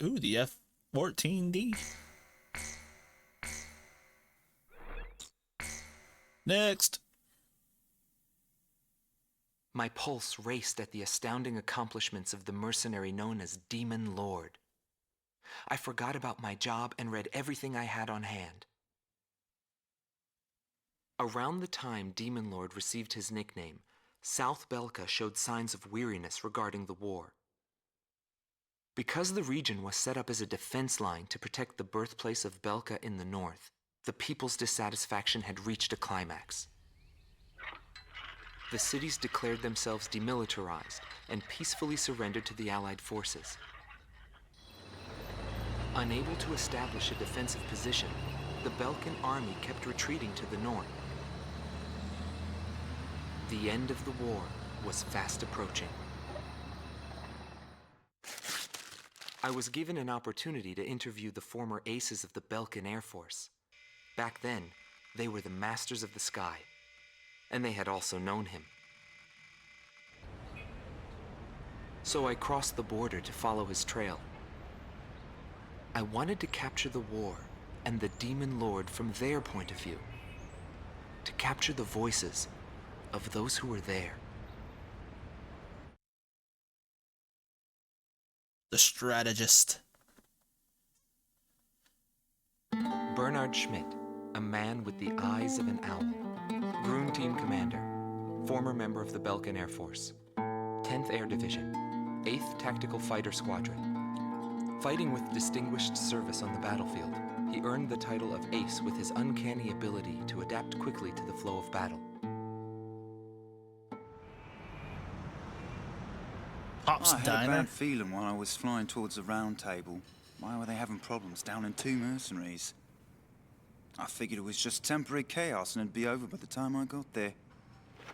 Ooh, the F-14D. Next. My pulse raced at the astounding accomplishments of the mercenary known as Demon Lord. I forgot about my job and read everything I had on hand. Around the time Demon Lord received his nickname, South Belka showed signs of weariness regarding the war. Because the region was set up as a defense line to protect the birthplace of Belka in the north, the people's dissatisfaction had reached a climax. The cities declared themselves demilitarized and peacefully surrendered to the Allied forces. Unable to establish a defensive position, the Balkan army kept retreating to the north. The end of the war was fast approaching. I was given an opportunity to interview the former aces of the Balkan Air Force. Back then, they were the masters of the sky, and they had also known him. So I crossed the border to follow his trail. I wanted to capture the war and the Demon Lord from their point of view, to capture the voices of those who were there. The strategist. Bernard Schmidt, a man with the eyes of an owl. Groom Team Commander, former member of the Balkan Air Force. 10th Air Division, 8th Tactical Fighter Squadron. Fighting with distinguished service on the battlefield, he earned the title of Ace with his uncanny ability to adapt quickly to the flow of battle. Pop's I had a Diner. bad feeling while I was flying towards the round table. Why were they having problems down in two mercenaries? I figured it was just temporary chaos and it'd be over by the time I got there.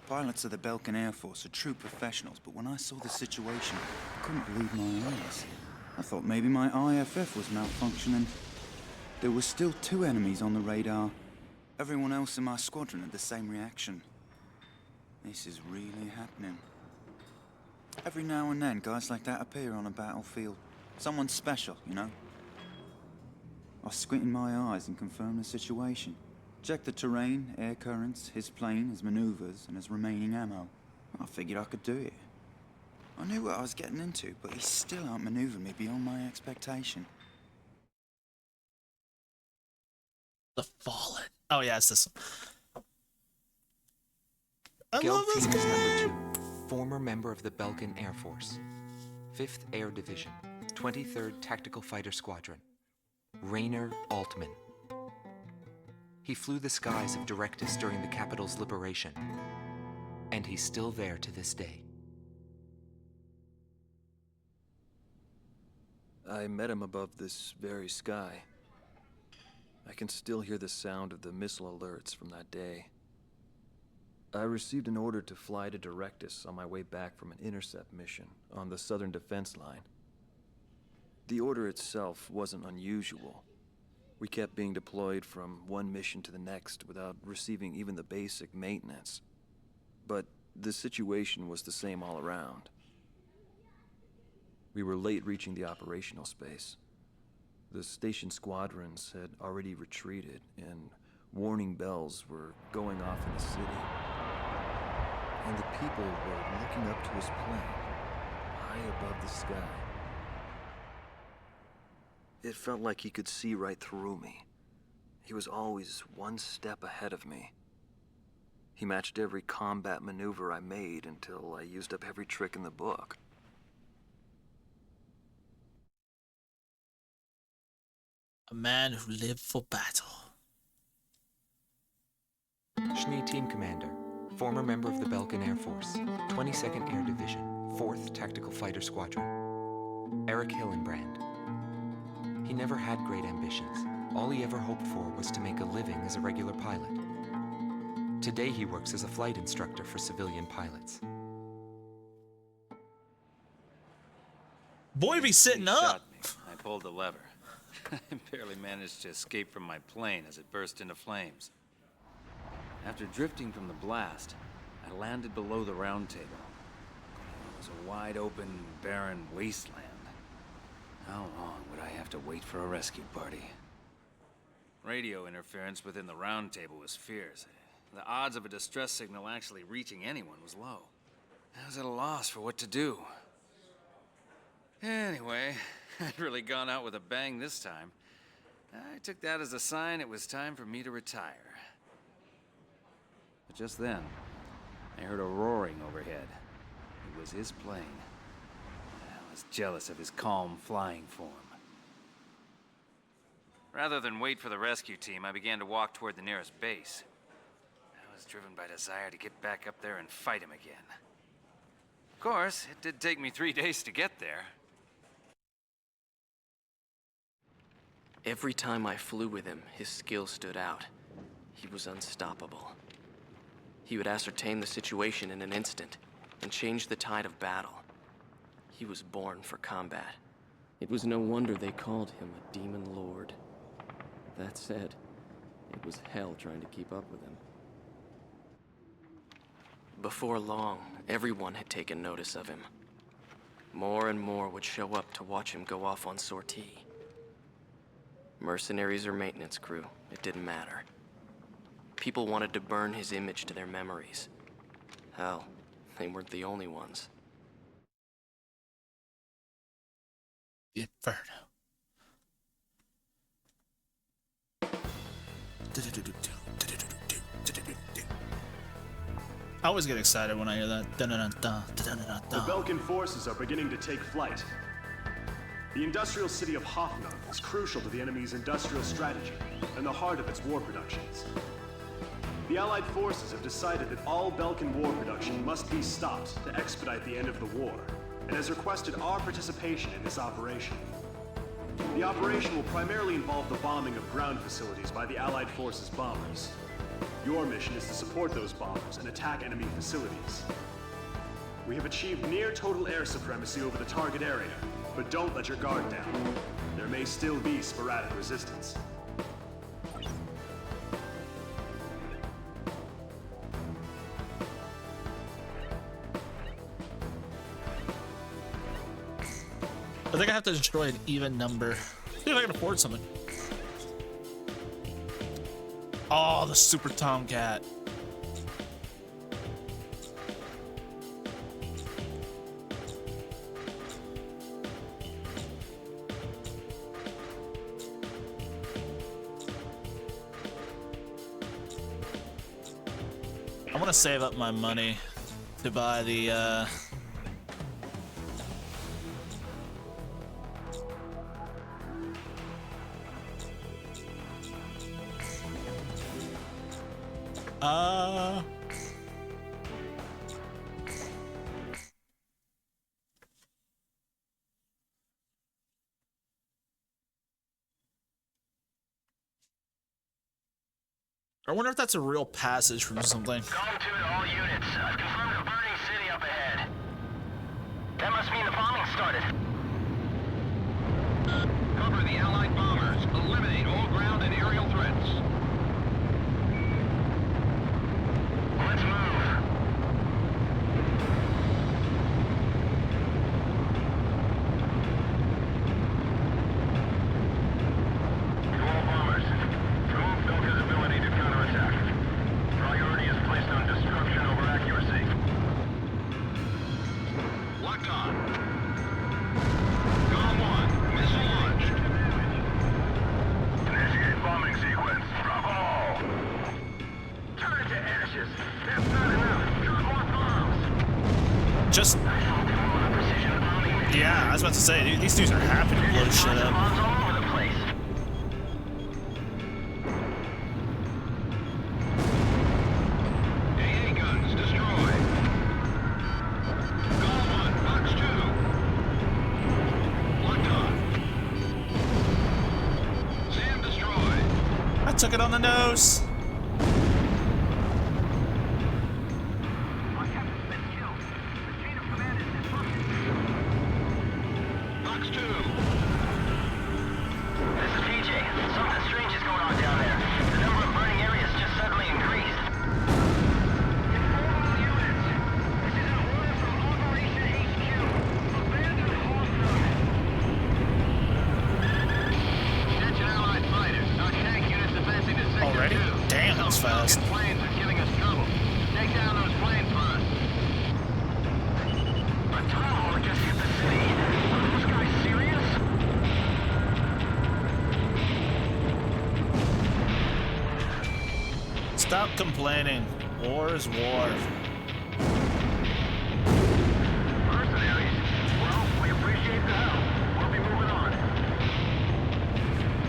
Pilots of the Balkan Air Force are true professionals, but when I saw the situation, I couldn't believe my eyes. I thought maybe my IFF was malfunctioning. There were still two enemies on the radar. Everyone else in my squadron had the same reaction. This is really happening. Every now and then, guys like that appear on a battlefield. Someone special, you know? I squint in my eyes and confirm the situation. Check the terrain, air currents, his plane, his maneuvers, and his remaining ammo. I figured I could do it. I knew what I was getting into, but he still outmaneuvered me beyond my expectation. The Fallen. Oh yeah, it's this one. I Geld love this Teams game. Number 2, former member of the Balkan Air Force. 5th Air Division, 23rd Tactical Fighter Squadron. Rainer Altman. He flew the skies of Directus during the capital's liberation, and he's still there to this day. I met him above this very sky. I can still hear the sound of the missile alerts from that day. I received an order to fly to Directus on my way back from an intercept mission on the southern defense line. The order itself wasn't unusual. We kept being deployed from one mission to the next without receiving even the basic maintenance. But the situation was the same all around. We were late reaching the operational space. The station squadrons had already retreated, and warning bells were going off in the city. And the people were looking up to his plane, high above the sky. It felt like he could see right through me. He was always one step ahead of me. He matched every combat maneuver I made until I used up every trick in the book. A man who lived for battle. Schnee Team Commander, former member of the Balkan Air Force, 22nd Air Division, 4th Tactical Fighter Squadron. Eric Hillenbrand. He never had great ambitions. All he ever hoped for was to make a living as a regular pilot. Today he works as a flight instructor for civilian pilots. Boy be sitting He up. shot me. I pulled the lever. I barely managed to escape from my plane as it burst into flames. After drifting from the blast, I landed below the round table. It was a wide open, barren wasteland. How long would I have to wait for a rescue party? Radio interference within the round table was fierce. The odds of a distress signal actually reaching anyone was low. I was at a loss for what to do. Anyway, I'd really gone out with a bang this time. I took that as a sign it was time for me to retire. But just then, I heard a roaring overhead. It was his plane. I was jealous of his calm flying form. Rather than wait for the rescue team, I began to walk toward the nearest base. I was driven by desire to get back up there and fight him again. Of course, it did take me 3 days to get there. Every time I flew with him, his skill stood out. He was unstoppable. He would ascertain the situation in an instant and change the tide of battle. He was born for combat. It was no wonder they called him a demon lord. That said, it was hell trying to keep up with him. Before long, everyone had taken notice of him. More and more would show up to watch him go off on sortie. Mercenaries or maintenance crew, it didn't matter. People wanted to burn his image to their memories. Hell, they weren't the only ones. Inferno. I always get excited when I hear that. The Belkan forces are beginning to take flight. The industrial city of Hoffman is crucial to the enemy's industrial strategy and the heart of its war productions. The Allied forces have decided that all Belkan war production must be stopped to expedite the end of the war, and has requested our participation in this operation. The operation will primarily involve the bombing of ground facilities by the Allied forces' bombers. Your mission is to support those bombers and attack enemy facilities. We have achieved near total air supremacy over the target area, but don't let your guard down. There may still be sporadic resistance. I think I have to destroy an even number. See if I can afford something. Oh, the Super Tomcat. I want to save up my money to buy the I wonder if that's a real passage from something. Calm to it, all units. I've confirmed a burning city up ahead. That must mean the bombing started. Cover the Allied bombers. Eliminate all ground and aerial threats. Let's move. To all bombers, remove Belka's ability to counterattack. Priority is placed on destruction over accuracy. Locked on. Golem 1, missile launched. Initiate bombing sequence. Bravo! Turn it to ashes. That's not enough. Drop more bombs. Just yeah, I was about to say, dude, these dudes are happy to blow shit up. Bombs all over the place. AA guns destroyed. Golem 1, box 2. Locked on. Sam destroyed. I took it on the nose. Box 2. This is PJ. Something strange is going on down there. The number of burning areas just suddenly increased. Inform all units. This is an order from Operation HQ. Abandon Hoffman. Stop complaining. War is war. Mercenaries? Well, we appreciate the help. We'll be moving on.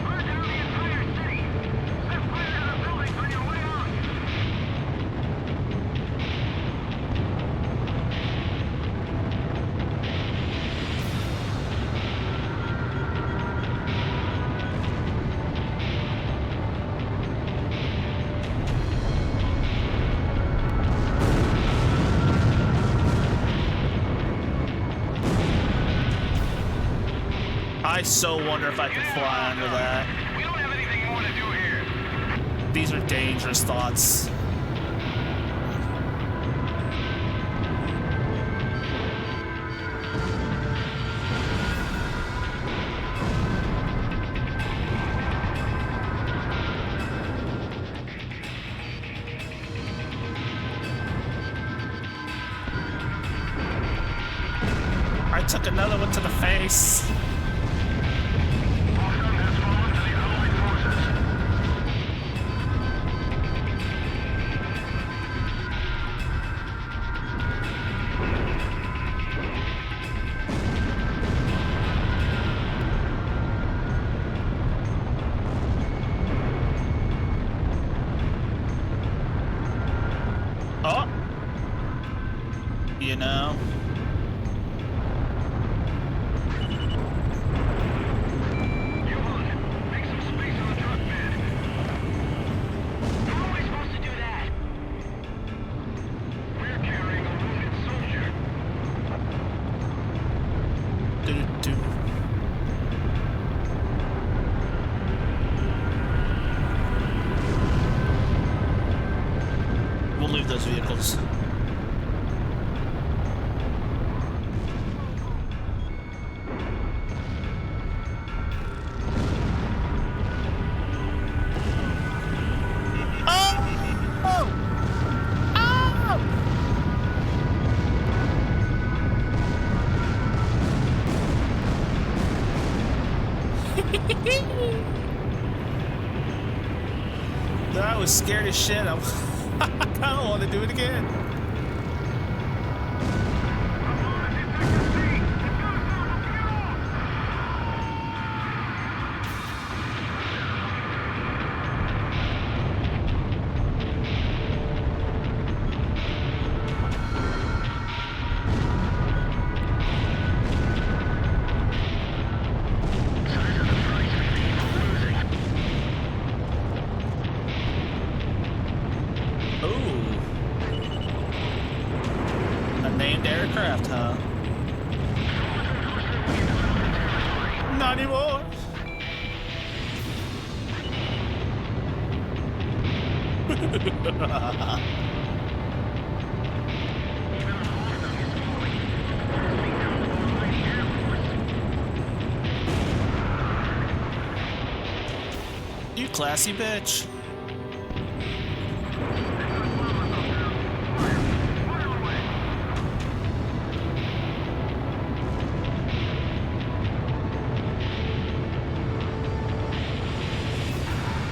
Burn down the entire city! Set fire to the buildings on your way out! I so wonder if I could fly under that. We don't have anything more to do here. These are dangerous thoughts. I took another one to the face. Hoffman has fallen to the Allied forces. Oh! You know. Make some space on the truck bed. How am I supposed to do that? We're carrying a wounded soldier. Do-do-do. We'll leave those vehicles. I was scared as shit. I kind of want to do it again. Ooh. A named aircraft, huh? Not anymore. You classy bitch.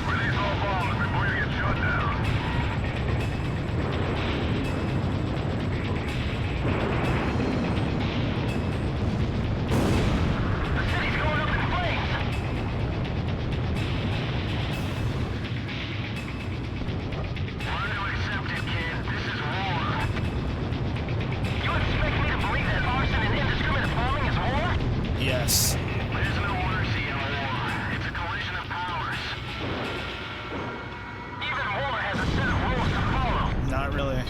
Release all bombs before you get shot down. The city's going up in flames. Learn to accept it, kid. This is war. You expect me to believe that arson and indiscriminate bombing is war? Yes. There's no mercy in war. It's a collision of powers. Even war has a set of rules to follow. Not really.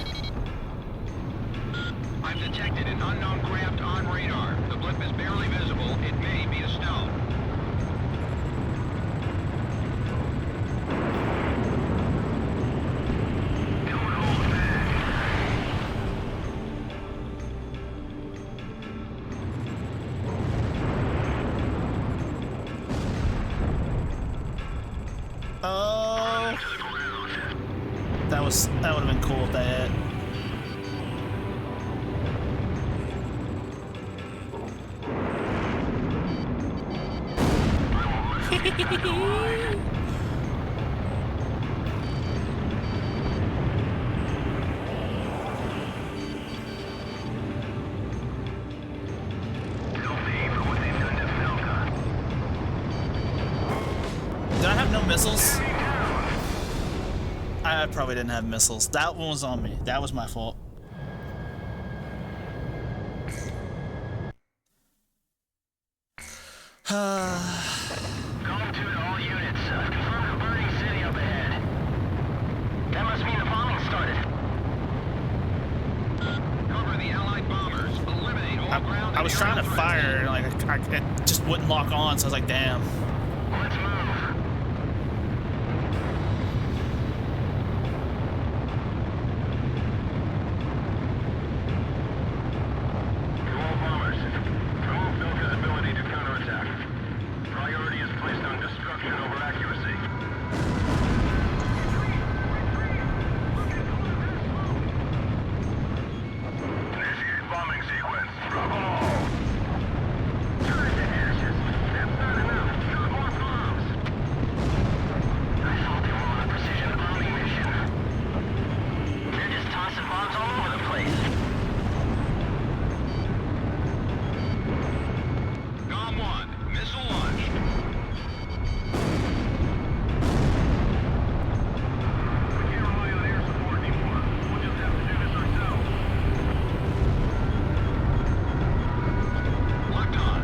I've detected an unknown craft on radar. The blip is barely visible. It may be a stone. Don't hold back. Oh. That would have been cool if that hit. missiles? I probably didn't have missiles. That one was on me. That was my fault. Going to all units. Confirm the burning city up ahead. That must mean the bombing started. Cover the Allied bombers. Eliminate all ground. I was trying to fire, and like it just wouldn't lock on, so I was like, damn. Let's move. To all bombers, remove Belka's ability to counterattack. Priority is placed on destruction over accuracy. Initiate bombing sequence. Bravo! Turn it to ashes. That's not enough. Got more bombs. I thought they were on a precision bombing mission. They're just tossing bombs all over the place. GOM 1, missile launched. We can't rely on air support anymore. We'll just have to do this ourselves. Locked on.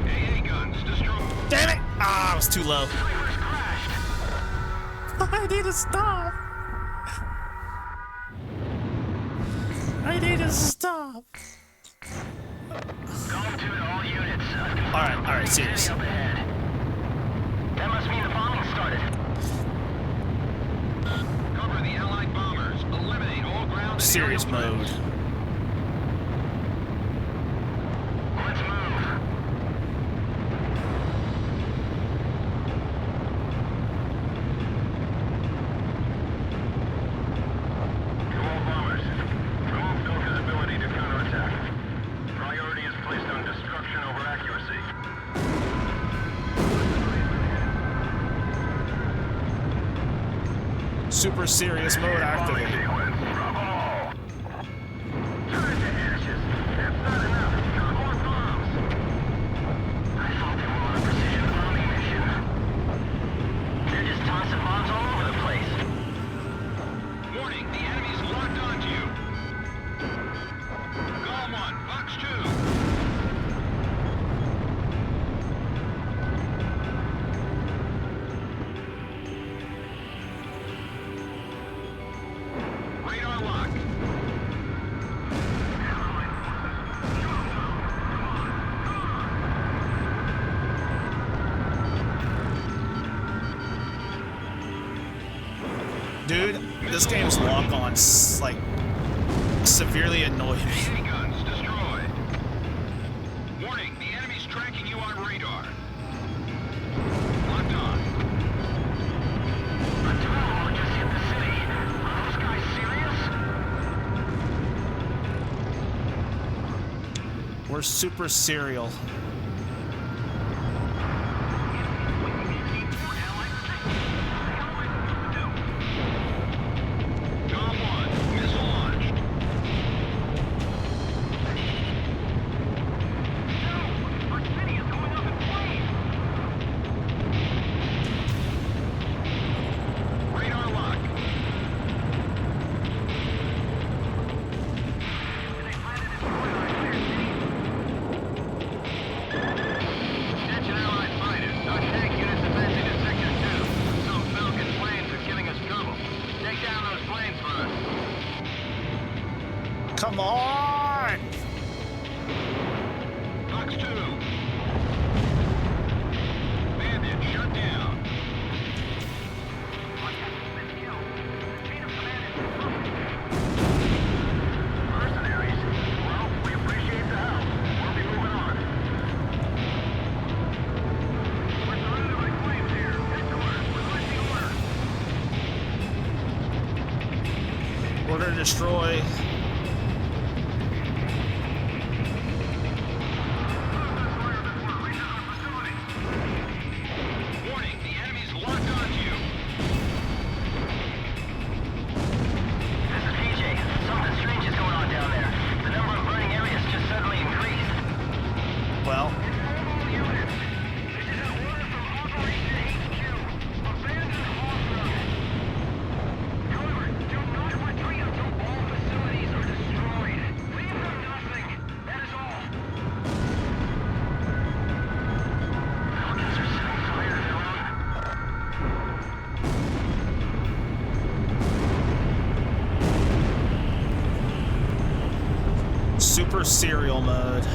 AA guns destroyed. Damn it! Ah, I was too low. Snipers crashed. I need to stop. I need to stop. GOM 2 to all units. Alright, serious. Up ahead. That must mean the bombing started. Cover the Allied bombers. Eliminate all ground and Serious aerial mode. threats. Let's move. To all bombers, remove Belka's ability to counterattack. Priority is placed on destruction over accuracy. Super serious mode Bombing activated. sequence. Bravo! Turn it to ashes. That's not enough. Got more bombs. I thought they were on a precision bombing mission. They're just tossing bombs all over the place. Warning, the enemy's locked onto you. GOM 1, Fox 2. Radar lock. Dude, this game's lock-on like severely annoying me. AA guns destroyed. Warning, the enemy's tracking you on radar. Locked on. A drone just hit the city. Are those guys serious? We're super serial. GOM 1, missile launched. No! Our city is going up in flames! Radar lock. Attention Allied fighters. Our tank unit's advancing to Sector 2. Some Falcon planes are giving us trouble. Take down those planes for us. Come on! Fox 2. Bandit shut down. Mercenaries? Well, we appreciate the help. We'll be moving on. We're surrounded by flames here. Headquarters, requesting order. Order to destroy. Warning, the enemy's locked onto you. This is PJ. Something strange is going on down there. The number of burning areas just suddenly increased. Well, All units, Super serial mode.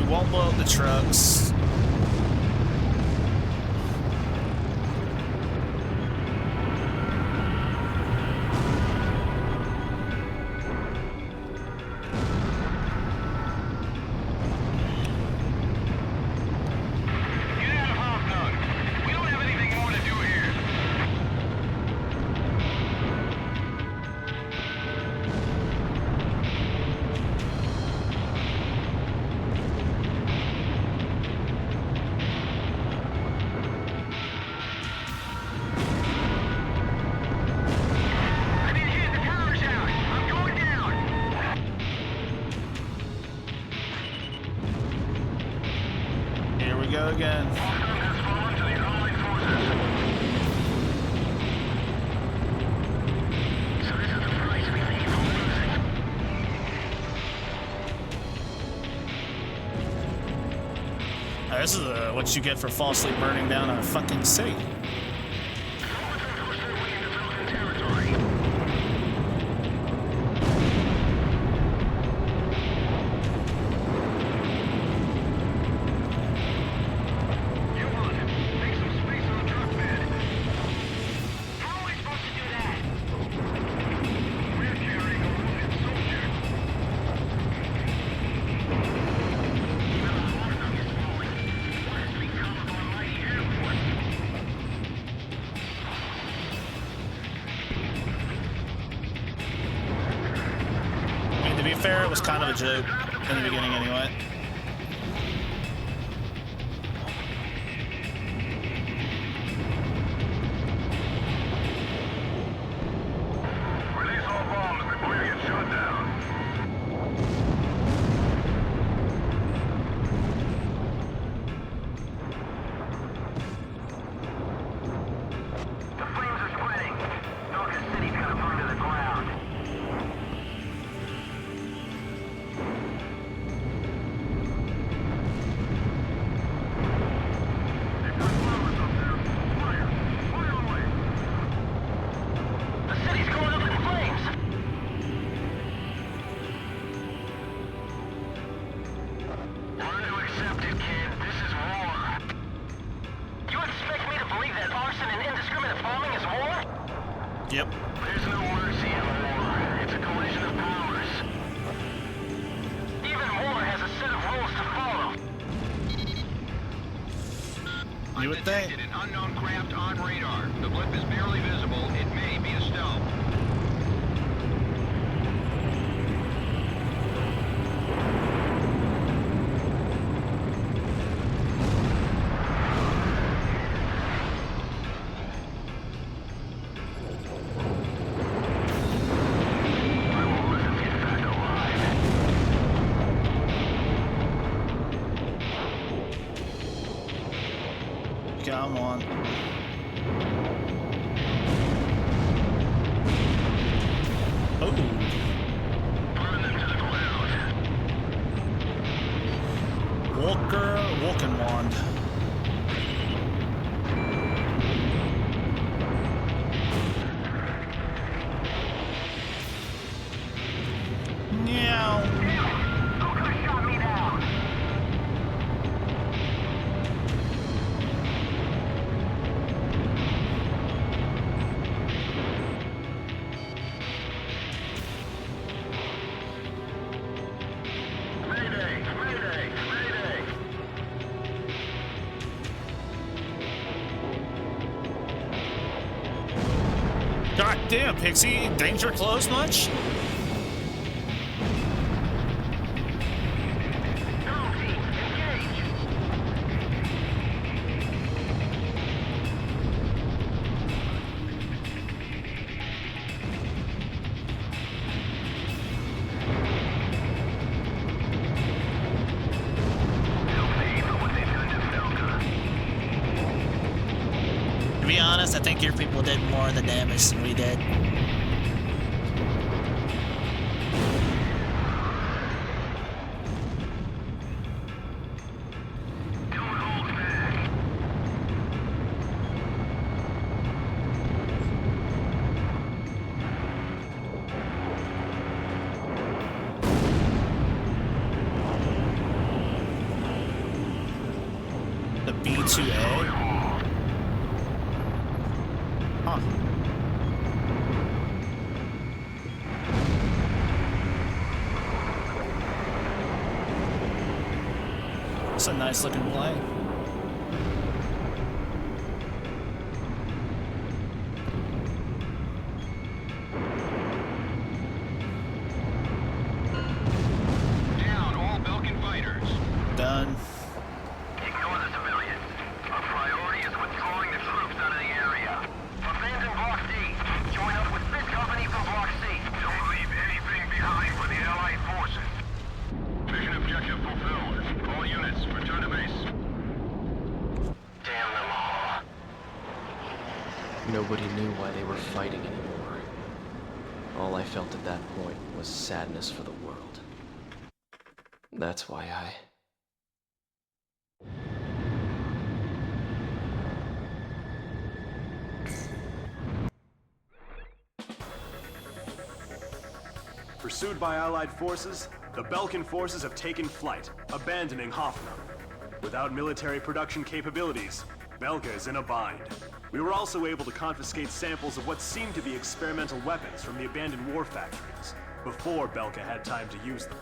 Won't blow up the trucks. Get out of Hoffnung. We don't have anything more to do here. I've been hit. The power's out. I'm going down. Here we go again. Hoffnung has fallen to the Allied forces. So this is the price we pay for losing. This is what you get for falsely burning down a fucking city. Someone's been forced their way into Belgian territory. You want it. Make some space on the truck bed. How are we supposed to do that? We're carrying a wounded soldier. Even the Hoffnung is falling. What has become of our mighty air force? I mean, to be fair, it was kind of a joke in the beginning anyway. Release all bombs before you get shot down. The flames are spreading. Dawkins City's gonna burn to the ground. They've got flowers up there. Fire! Fire away! The city's going up in flames! Learn to accept it, kid. This is war. You expect me to believe that arson and indiscriminate bombing is war? Yep. There's no mercy in war. It's a collision of powers. Even war has a set of rules to follow. You would think. An unknown craft on radar. The blip is barely visible. It may be a stealth. I won't let him get back alive. Come on. Oh. Burn them to the ground. Walking wand. Meow. Who could have shot me down? Mayday! Mayday! Mayday! God damn, Pixie. Danger close much? Go team, engage! your people did more of the damage than we did. The B2A? Huh. It's a nice looking plane. Down all Belkin fighters. Done. Ignore the civilians. Our priority is withdrawing the troops out of the area. Abandon Block D. Join up with this company from Block C. Don't leave anything behind for the Allied forces. Mission objective fulfilled. All units, return to base. Damn them all. Nobody knew why they were fighting anymore. All I felt at that point was sadness for the world. That's why I... Pursued by Allied forces, the Belkin forces have taken flight, abandoning Hoffnung. Without military production capabilities, Belka is in a bind. We were also able to confiscate samples of what seemed to be experimental weapons from the abandoned war factories, before Belka had time to use them.